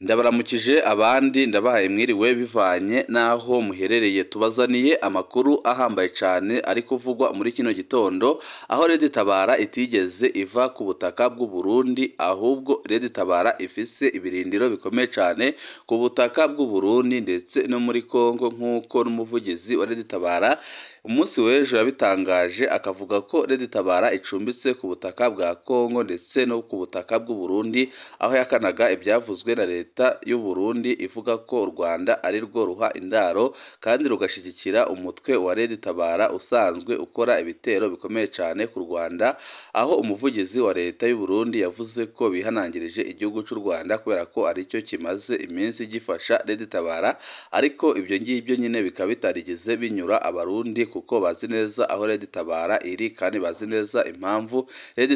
Ndabaramukije abandi ndabahaye mwiriwe bivanye naho muherereye tubazaniye amakuru ahambaye cyane ari kuvugwa muri kino gitondo aho tabara itigeze iva ku butaka bw'u Burundi ahubwo tabara ifise ibirindiro bikomeye cyane ku butaka bw'u Burundi ndetse no muri Kongo nk'uko n'umuvugizi wa tabara umunsi w'ejo yabitangaje akavuga ko tabara icumbitse ku butaka bwa Kongo ndetse no ku butaka bw'u Burundi aho yakanaga ibyavuzwe na leta y'u Burundi ivuga ko u Rwanda ari rwo ruha indaro kandi rugashigikira umutwe wa tabara usanzwe ukora ibitero bikomeye cyane ku Rwanda aho umuvugizi wa leta y'u Burundi yavuze ko bihanangirije igihugu cy'u Rwanda kubera ko ari cyo kimaze iminsi gifasha tabara ariko ibyo ngibyo nyine bikaba bitarigeze binyura abarundi kuko bazi neza aho tabara iri kandi bazi neza impamvu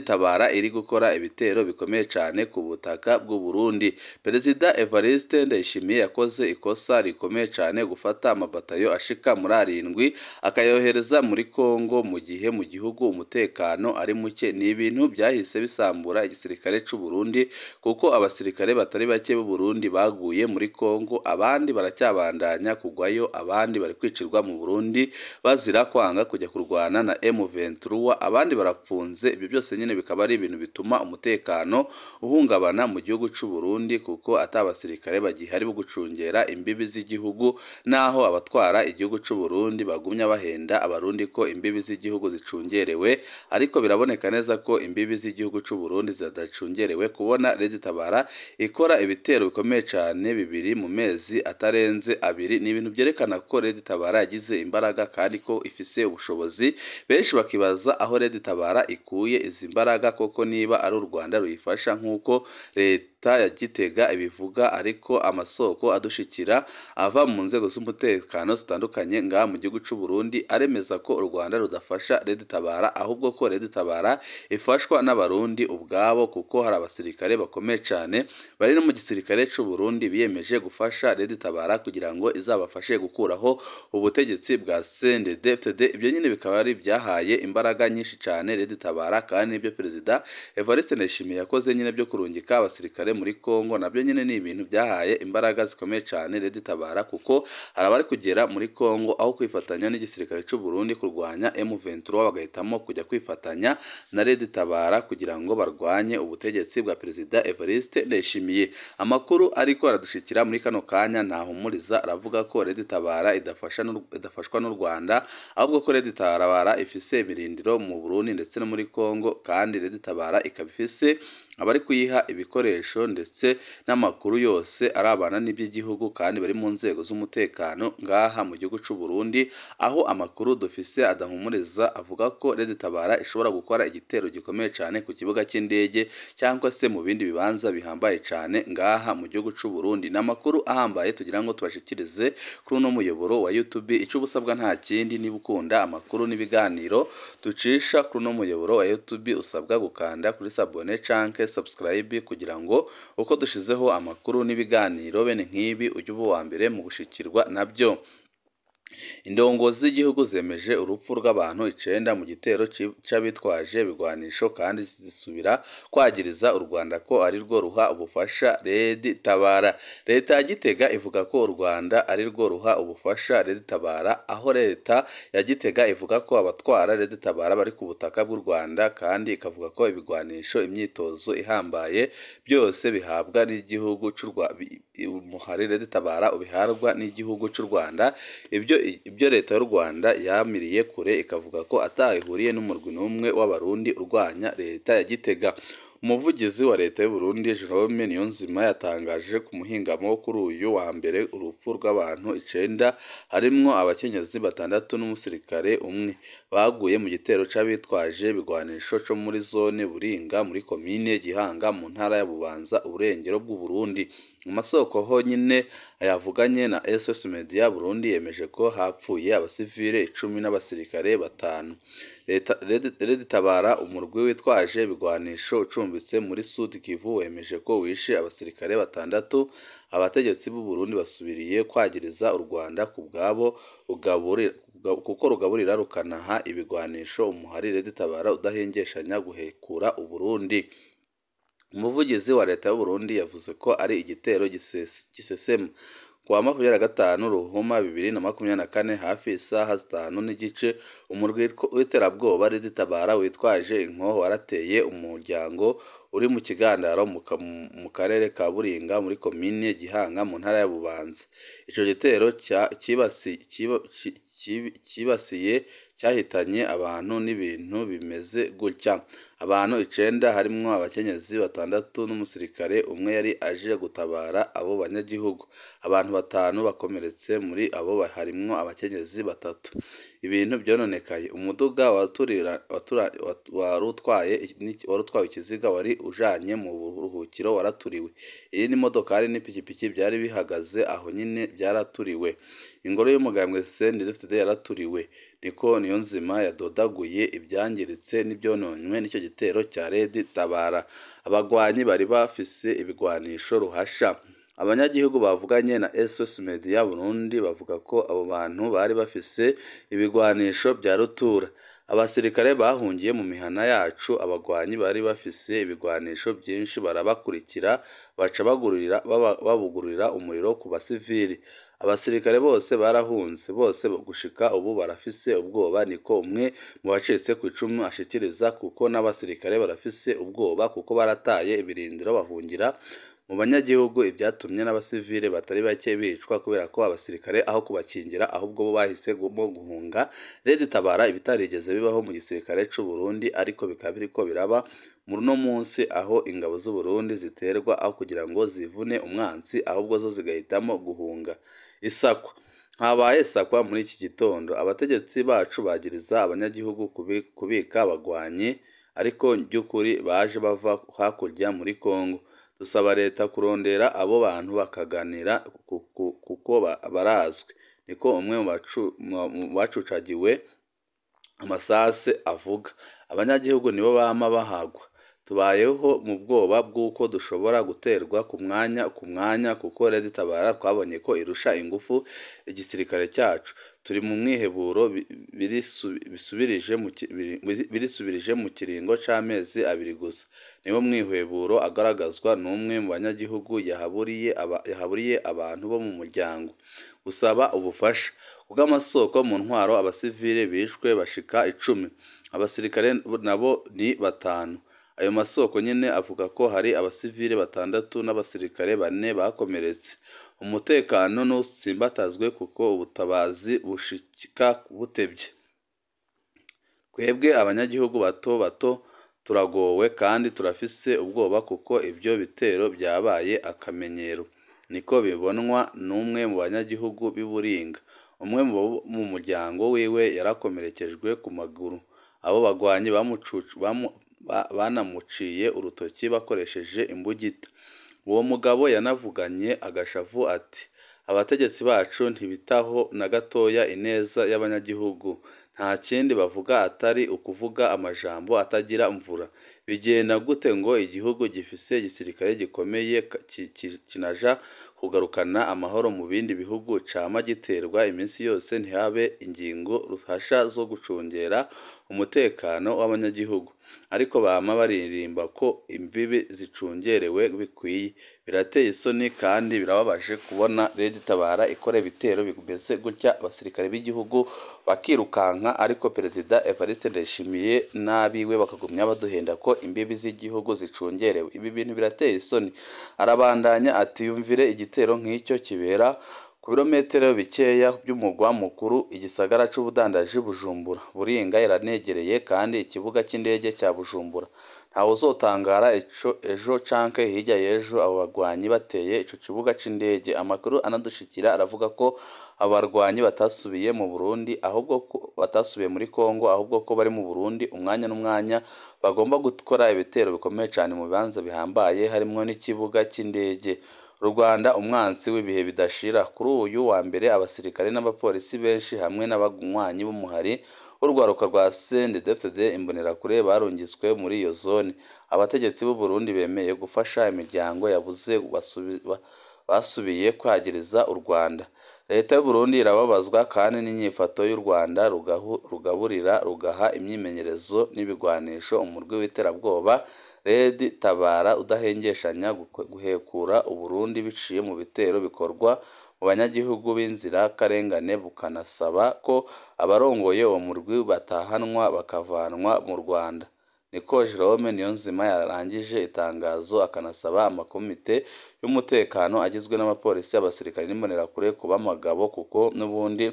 tabara iri gukora ibitero bikomeye cyane ku butaka bw'u Burundi. Perezida Evariste Ndayishimiye yakoze ikosa rikomeye cyane gufata amabatayo ashika muri 7 akayohereza muri Kongo mu gihe mu gihugu umutekano ari muke. Ni ibintu byahise bisambura igisirikare cy'u Burundi kuko abasirikare batari bake b'u Burundi baguye muri Kongo, abandi baracyabandanya kugwayo, abandi bari kwicirwa mu Burundi bazira kwanga kujya kurwana na M23, abandi barapfunze. Ibyo byose nyine bikaba ari ibintu bituma umutekano uhungabana mu gihugu cy'u Burundi kuko atabasirikare bagihari bo gucungera imbibi z'igihugu, naho abatwara igihugu cy'u Burundi bagumya bahenda abarundi ko imbibi z'igihugu zicungerewe, ariko biraboneka neza ko imbibi z'igihugu cy'u Burundi zadacungerewe. Kubona tabara ikora ibitero bikomeye cyane bibiri mu mezi atarenze 2 ni ibintu byerekana ko tabara yagize imbaraga kandi ko ifise ubushobozi. Benshi bakibaza aho tabara ikuye izi mbaraga koko, niba ari u Rwanda ruyifasha nk'uko leta ya Gitega ibivuga, ariko amasoko adushikira ava mu nzego z'umutekano zitandukanye nga mu gihugu cy'u Burundi aremeza ko u Rwanda rudafasha tabara ahubwo ko tabara ifashwa n'abarundi ubwabo, kuko hari abasirikare bakomeye cyane bari no mu gisirikare cy'u Burundi biyemeje gufasha tabara kugira ngo izabafashe gukuraho ubutegetsi bwa CNDD-FDD. Ibyo nyine bikaba ari byahaye imbaraga nyinshi cyane tabara, kandi ibyo Perezida Evariste Ndayishimiye yakoze nyine byo kurungika abasirikare muri Kongo nabyo nyine ni ibintu byahaye imbaraga zikomeye cyane tabara, kuko hari abari kugera muri Kongo aho kwifatanya n'igisirikare cy'u Burundi kurwanya M23 bagahitamo kujya kwifatanya na tabara kugira ngo barwanye ubutegetsi bwa Perezida Evariste Ndayishimiye. Amakuru ariko aradushikira muri kano kanya ntahumuriza, aravuga ko tabara idafashwa n'u Rwanda ahubwo ko tabara ifise ibirindiro mu Burundi ndetse no muri Kongo, kandi tabara ikaba ifise abari kuyiha ibikoresho ndetse n'amakuru yose arabana n'iby'igihugu, kandi bari mu nzego z'umutekano ngaha mu gihugu cy'u Burundi. Aho amakuru dufise adahumuriza avuga ko tabara ishobora gukora igitero gikomeye cyane ku kibuga cy'indege cyangwa se mu bindi bibanza bihambaye cyane ngaha mu gihugu cy'u Burundi. N'amakuru ahambaye tugira ngo tubashikirize kuri uno muyoboro wa YouTube. Icyo ubusabwa nta kindi, niba ukunda amakuru n'ibiganiro ducisha kuri uno muyoboro wa YouTube usabwa gukanda kuri sabone canke subscribe kugira ngo uko dushizeho amakuru n'ibiganiro bene nk'ibi ujye uba wa mbere mu gushikirwa nabyo. Indongozi z'igihugu zemeje urupfu rw'abantu 9 mu gitero c'abitwaje ibigwanisho, kandi zisubira kwagiriza u Rwanda ko ari rwo ruha ubufasha tabara. Leta ya Gitega ivuga ko u Rwanda ari rwo ruha ubufasha tabara, aho leta ya Gitega ivuga ko abatwara tabara bari ku butaka bw'u Rwanda, kandi ikavuga ko ibigwanisho, imyitozo ihambaye byose bihabwa n'igihugu cy'u Rwanda, umuhari tabara ubiharwa n'igihugu cy'u Rwanda. Ibyo leta y'u Rwanda yamiriye kure ikavuga ko atahihuriye n'umurwi n'umwe w'abarundi urwanya leta ya Gitega. Umuvugizi wa leta y'u Burundi Jerome Niyonzima yatangaje ku muhingamo wo kuri uyu wa mbere urupfu rw'abantu 9 harimwo abakenyezi 6 n'umusirikare umwe baguye mu gitero c'abitwaje ibigwanisho cyo muri zone Buringa muri komine Gihanga mu ntara ya Bubanza uburengero bw'u Burundi. Mu masoko ho nyine yavuganye na SOS Media Burundi yemeje ko hapfuye abasivile 10 n'abasirikare 5. Leta tabara umurwi witwaje ibigwanisho ucumbitse muri Sud Kivu wemeje ko wishe abasirikare 6. Abategetsi b'u Burundi basubiriye kwagiriza u Rwanda ku bwabo kuko rugaburira rukanaha ibigwanisho umuhari tabara udahengeshanya guhekura u Burundi. umuvugizi wa leta y'u Burundi yavuze ko ari igitero gisesema kuwa 25 Ruhuma 2024 hafi isaha 5:30 umurwi w'iterabwoba tabara witwaje inkoho warateye umuryango uri mu kigandaro mu karere ka Buringa muri komine Gihanga mu ntara ya Bubanza. Ico gitero kibasiye cyahitanye abantu n'ibintu bimeze gutya. Abantu 9 harimwo abakenyezi 6 n'umusirikare umwe yari aje gutabara abo banyagihugu. Abantu 5 bakomeretse, muri abo harimwo abakenyezi 3. Ibintu byononekaye. Umuduga warutwaye ikiziga wari ujanye mu buruhukiro waraturiwe. Iyi ni modokari n'ipikipiki byari bihagaze aho nyine byaraturiwe. Ingoro y'umugambwe CNDD-FDD yaraturiwe. Niko Niyonzima yadodaguye ibyangiritse n'ibyononywe n'icyo gitero cya tabara. Abagwanyi bari bafise ibigwanisho ruhasha. Abanyagihugu bavuganye na SOS Media Burundi bavuga ko abo bantu bari bafise ibigwanisho bya rutura. Abasirikare bahungiye mu mihana yacu, abagwanyi bari bafise ibigwanisho byinshi barabakurikira baca babugurira umuriro ku basivili. Abasirikare bose barahunze, bose gushika ubu barafise ubwoba, niko umwe mu bacitse ku icumu ashikiriza, kuko n'abasirikare barafise ubwoba kuko barataye ibirindiro bahungira mu banyagihugu, ibyatumye n'abasivile batari bake bicwa kubera ko abasirikare aho kubakingira ahubwo bo bahise guhunga. tabara ibitarigeze bibaho mu gisirikare cy'u Burundi, ariko bikaba biriko biraba muri no munsi aho ingabo z'u Burundi ziterwa aho kugira ngo zivune umwansi, ahubwo zo zigahitamo guhunga. Isakwa habaye sakwa muri iki gitondo. Abategetsi bacu bagiriza abanyagihugu kubika abagwanyi, ariko by'ukuri baje bava hakurya muri Kongo. Dusaba leta kurondera abo bantu bakaganira kuko barazwi. Niko umwe mu bacucagiwe amasase avuga. Abanyagihugu nibo bama bahagwa. Tubayeho mu bwoba bw'uko dushobora guterwa ku mwanya kuko tabara twabonye ko irusha ingufu igisirikare cyacu. Turi mu mwiheburo birisubirije mu kiringo c'amezi 2 gusa. Niwo mwiheburo agaragazwa n'umwe mu banyagihugu yahaburiye abantu bo mu muryango. Usaba ubufasha bw'amasoko mu ntwaro. Abasivile bishwe bashika 10, abasirikare nabo ni 5. Ayo masoko nyine avuga ko hari abasivile 6 n'abasirikare 4 bakomeretse. Umutekano ntusimbatazwe kuko ubutabazi bushika butebye. Twebwe abanyagihugu bato turagowe kandi turafise ubwoba kuko ibyo bitero byabaye akamenyero. Niko bibonwa n'umwe mu banyagihugu b'Iburinga. Umwe mu muryango wiwe yarakomerekejwe ku maguru. Abo bagwanyi banamuciye urutoki bakoresheje imbugita. Uwo mugabo yanavuganye agashavu ati, abategetsi bacu ntibitaho na gatoya ineza y'abanyagihugu. Nta kindi bavuga atari ukuvuga amajambo atagira mvura. Bigenda gute ngo igihugu gifise igisirikare gikomeye kinaja kugarukana amahoro mu bindi bihugu cama giterwa iminsi yose ntihabe ingingo ruhasha zo gucungera umutekano w'abanyagihugu? Ariko bama baririmba ko imbibi zicungerewe bikwiye. Birateye isoni kandi birababaje kubona tabara ikora ibitero bimeze gutya, abasirikare b'igihugu bakirukanka, ariko Perezida Evariste Ndayishimiye n'abiwe bakagumya baduhenda ko imbibi z'igihugu zicungerewe. Ibi bintu birateye isoni. Arabandanya ati, yumvire igitero nk'icyo kibera ku birometero bikeya by'umugwa mukuru igisagara c'ubudandaji Bujumbura. Buringa iranegereye kandi ikibuga cy'indege cya Bujumbura. Ntawe uzotangara ejo canke hirya y'ejo abo bagwanyi bateye ico kibuga c'indege. Amakuru anadushikira aravuga ko abarwanyi batasubiye mu Burundi, ahubwo ko batasubiye muri Kongo, ahubwo ko bari mu Burundi umwanya n'umwanya bagomba gukora ibitero bikomeye cyane mu bibanza bihambaye harimo n'ikibuga cy'indege. Rwanda umwansi w'ibihe bidashira. Kuri uyu wa mbere abasirikare n'abapolisi benshi hamwe n'abagwanyi b'umuhari urwaruka rwa CNDD-FDD imbonerakure barungitswe muri iyo zone. Abategetsi b'u Burundi bemeye gufasha imiryango yabuze basubiye kwagiriza u Rwanda. Leta y'u Burundi irababazwa kandi n'inyifato y'u Rwanda rugaburira rugaha imyimenyerezo n'ibigwanisho umurwi w'iterabwoba Red Tabara udahengeshanya guhekura Uburundi biciye mu bitero bikorwa mu banyagihugu b'inzira karengane, bukanasaba ko abarongoye uwo murwi batahanwa bakavanwa mu Rwanda. Niko Jerome Niyonzima yarangije itangazo, akanasaba amakomite y'umutekano agizwe n'abapolisi, abasirikare n'imbonerakure kuba amagabo, kuko n'ubundi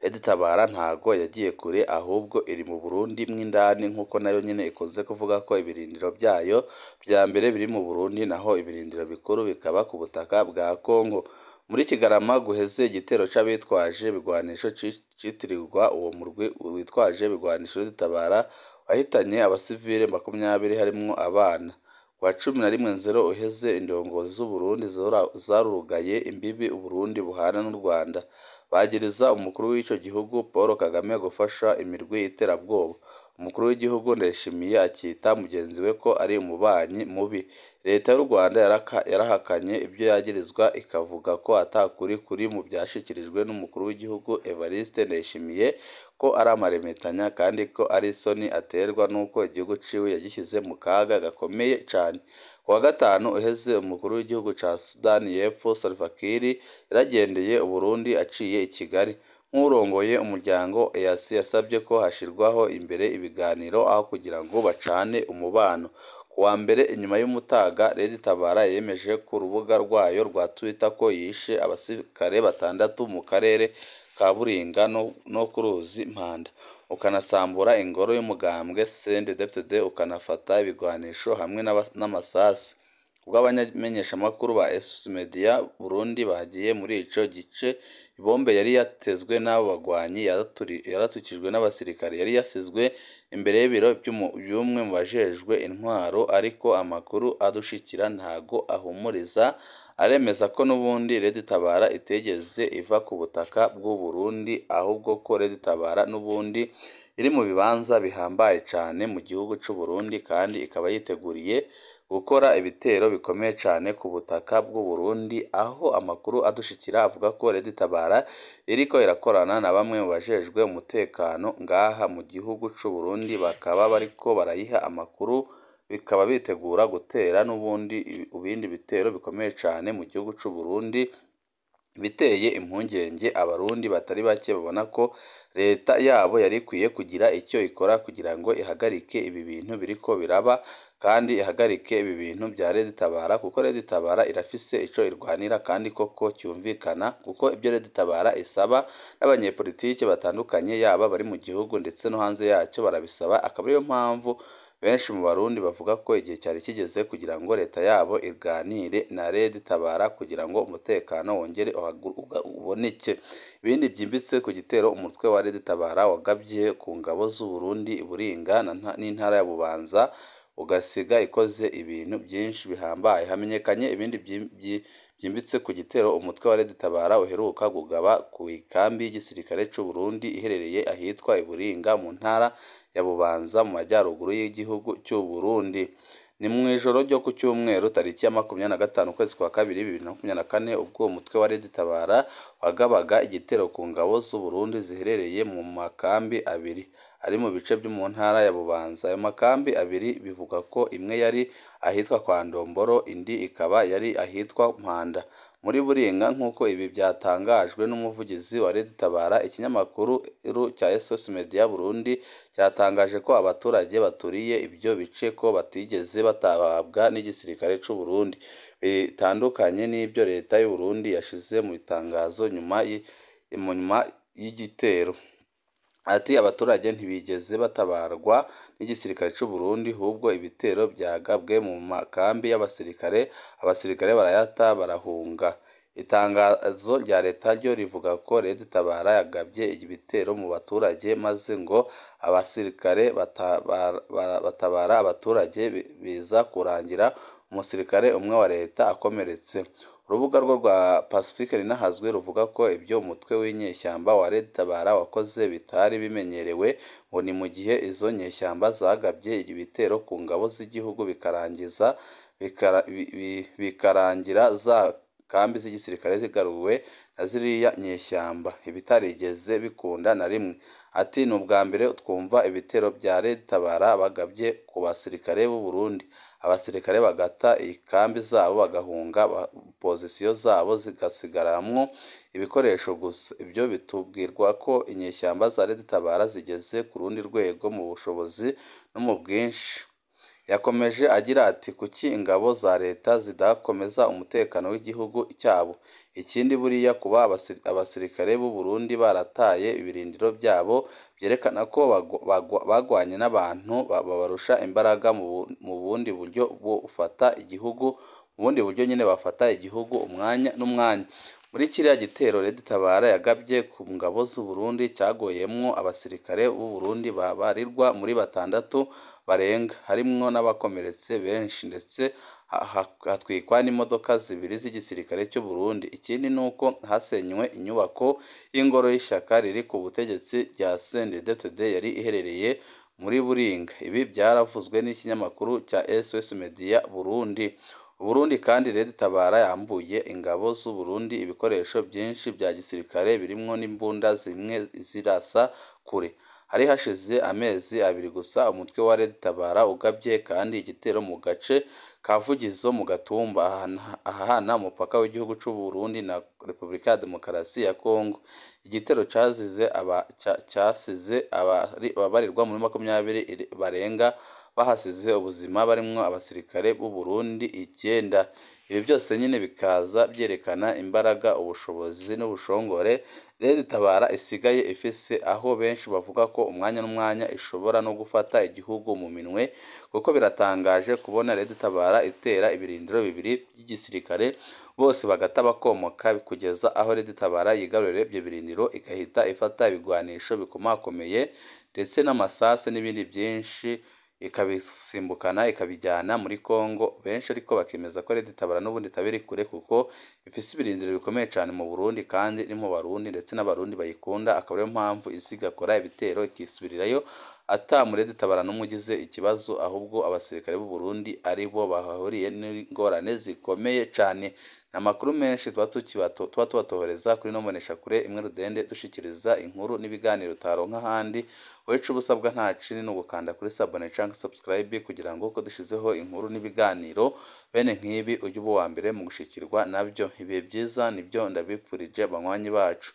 Red Tabara ntago yagiye kure ahubwo iri mu Burundi mw'indani, nk'uko nayo nyine ikunze kuvuga ko ibirindiro byayo bya mbere biri mu Burundi, naho ibirindiro bikuru bikaba ku butaka bwa Kongo. Muri Kigarama guheze igitero c'abitwaje bigwanisho citirirwa uwo murwi witwaje bigwanisho Red Tabara wahitanye abasivile 20 harimwo abana. Kwa 11/0 uheze indongozi z'Uburundi zarugaye imbibi Uburundi buhana n'u Rwanda, bagiriza umukuru w'ico gihugu Paul Kagame gufasha imirwi iterabwoba. Umukuru w'igihugu Ndayishimiye akita mugenzi we ko ari umubanyi mubi. Leta y'u Rwanda yarahakanye ibyo yagirizwa, ikavuga ko atakuri kuri mu byashikirijwe n'umukuru w'igihugu Evariste Ndayishimiye, ko ari amaremetanya kandi ko ari isoni aterwa n'uko igihugu ciwe yagishyize mu kaga gakomeye cyane. Kuwa gatanu uheze umukuru w'igihugu ca Sudani y'Epfo Salva Kiir yaragendeye Uburundi aciye i Kigali. Nk'urongoye umuryango EAC yasabye ko hashirwaho imbere ibiganiro aho kugira ngo bacane umubano. Kuwa mbere inyuma y'umutaga, Red Tabara yemeje ku rubuga rwayo rwa Twitter ko yishe abasirikare 6 mu karere ka Buringa no ku ruzi Mpanda, ukanasambura ingoro y'umugambwe CNDD-FDD, ukanafata ibigwanisho hamwe n'amasasi. Ubwo abamenyeshamakuru ba SOS Media Burundi bagiye muri ico gice, ibombe yari yatezwe n'abo bagwanyi yaratukijwe n'abasirikare yari yasizwe imbere y'ibiro by'umwe mu bajejwe intwaro, ariko amakuru adushikira ntago ahumuriza, aremeza ko n'ubundi Red Tabara itegeze iva ku butaka bw'u Burundi, ahubwo ko Red Tabara n'ubundi iri mu bibanza bihambaye cyane mu gihugu c'u Burundi, kandi ikaba yiteguriye gukora ibitero bikomeye cyane ku butaka bw'u Burundi, aho amakuru adushikira avuga ko Red Tabara iriko irakorana na bamwe mu bajejwe umutekano ngaha mu gihugu c'u Burundi, bakaba bariko barayiha amakuru, bikaba bitegura gutera n'ubundi ibindi bitero bikomeye cyane mu gihugu c'u Burundi, biteye impungenge abarundi batari bake babona ko leta yabo yari ikwiye kugira icyo ikora kugira ngo ihagarike ibi bintu biriko biraba, kandi ihagarike ibi bintu bya Red Tabara, kuko Red Tabara irafise ico irwanira kandi koko cyumvikana, kuko ibyo Red Tabara isaba n'abanyepolitike batandukanye yaba bari mu gihugu ndetse no hanze yacyo barabisaba. Akaba ariyo mpamvu benshi mu barundi bavuga ko igihe cyari kigeze kugira ngo leta yabo iganire na Red Tabara kugira ngo umutekano wongere uboneke. Ibindi byimbitse ku gitero umutwe wa Red Tabara wagabye ku ngabo z'u Burundi Buringa n'intara ya Bubanza, ugasiga ikoze ibintu byinshi bihambaye. Hamenyekanye ibindi byimbitse ku gitero umutwe wa Red Tabara uheruka kugaba ku ikambi y'igisirikare c'u Burundi iherereye ahitwa Buringa mu ntara ya Bubanza mu majyaruguru y'igihugu cy'u Burundi. Ni mu ijoro ryo ku cyumweru tariki ya 25 ukwezi kwa 2 2024, ubwo umutwe wa Red Tabara wagabaga igitero ku ngabo z'u Burundi ziherereye mu makambi abiri ari mu bice byo mu ntara ya Bubanza. Ayo makambi abiri bivuga ko imwe yari ahitwa kwa Ndomboro, indi ikaba yari ahitwa Mpanda muri Buringa, nk'uko ibi byatangajwe n'umuvugizi wa Red Tabara. Ikinyamakuru cya SOS Media Burundi cyatangaje ko abaturage baturiye ibyo bice ko batigeze batababwa n'igisirikare c'u Burundi, bitandukanye n'ibyo leta y'u Burundi yashize mu itangazo nyuma y'igitero. Ati abaturage ntibigeze batabarwa n'igisirikare c'u Burundi, ahubwo ibitero byagabwe mu makambi y'abasirikare, abasirikare barayata barahunga. Itangazo rya leta ryo rivuga ko Red Tabara yagabye ibitero mu baturage, maze ngo abasirikare batabara abaturage, biza kurangira umusirikare umwe wa leta akomeretse. Urubuga rwo rwa Pacifique Rinahazwe ruvuga ko ibyo umutwe w'inyeshyamba wa Red Tabara wakoze bitari bimenyerewe, ngo ni mu gihe izo nyeshyamba zagabye ibitero ku ngabo z'igihugu bikarangira za kambi z'igisirikare zigaruwe na ziriya nyeshyamba, ibitarigeze bikunda na rimwe. ati ni ubwa mbere twumva ibitero bya tabara bagabye ku basirikare b'u Burundi, abasirikare bagata ikambi zabo bagahunga, pozisiyo zabo zigasigaramwo ibikoresho gusa. Ibyo bitubwirwa ko inyeshyamba za tabara zigeze ku rundi rwego mu bushobozi no mu bwinshi. Yakomeje agira ati kuki ingabo za leta zidakomeza umutekano w'igihugu cyabo? Ikindi buriya kuba abasirikare b'u Burundi barataye ibirindiro byabo byerekana ko bagwanye n'abantu babarusha imbaraga mu bundi buryo bufata igihugu, mu bundi buryo nyine bafata igihugu umwanya n'umwanya. Muri kiriya gitero tabara yagabye ku ngabo z'u Burundi cyagoyemwo abasirikare b'u Burundi babarirwa muri 6 barenga, harimwo n'abakomeretse benshi, ndetse hatwikwa n'imodoka 2 z'igisirikare cy'u Burundi. Ikindi nuko hasenywe inyubako y'ingoro y'ishyaka riri ku butegetsi rya CNDD-FDD yari iherereye muri Buringa. Ibi byaravuzwe n'ikinyamakuru cya SOS Media Burundi. Burundi kandi tabara yambuye ingabo z'u Burundi ibikoresho byinshi bya gisirikare birimwo n'imbunda zimwe zirasa kure. Hari hashize amezi 2 gusa umutwe wa tabara ugabye kandi igitero mu gace ka Vugizo mu Gatumba ahana umupaka w'igihugu cy'u Burundi na Repubulika ya Demokarasi ya Kongo. Igitero cyasize ababarirwa muri 20 barenga bahasize ubuzima, barimwo abasirikare b'u Burundi 9. Ibi byose nyine bikaza byerekana imbaraga, ubushobozi n'ubushongore tabara isigaye ifise, aho benshi bavuga ko umwanya n'umwanya ishobora no gufata igihugu mu minwe, kuko biratangaje kubona tabara itera ibirindiro 2 by'igisirikare bose bagata bakomoka, kugeza aho tabara yigarurira ibyo birindiro igahita ifata ibigwanisho bikomakomeye ndetse n'amasase n'ibindi byinshi ikabisimbukana ikabijyana muri Kongo. Benshi ariko bakemeza ko tabara n'ubundi tabiri kure, kuko ifise ibirindiro bikomeye cyane mu Burundi kandi iri mu Barundi, ndetse n'Abarundi bayikunda, akaba ariyo mpamvu isigakora ibitero ikisubirirayo ata muri tabara n'umugize ikibazo, ahubwo abasirikare b'u Burundi ari bo bahahuriye n'ingorane zikomeye cyane. Amakuru menshi tuba tubatohereza kuri nomonesha kure imwe rudende, dushikiriza inkuru n'ibiganiro utaronka ahandi. Wecu ubusabwa nta cini no gukanda kuri sabone cyangwa subscribe kugira ngo uko dushizeho inkuru n'ibiganiro bene nk'ibi ujye uba uwa mbere mu gushikirwa nabyo. Ibihe byiza nibyo ndabipfurije banywanyi bacu.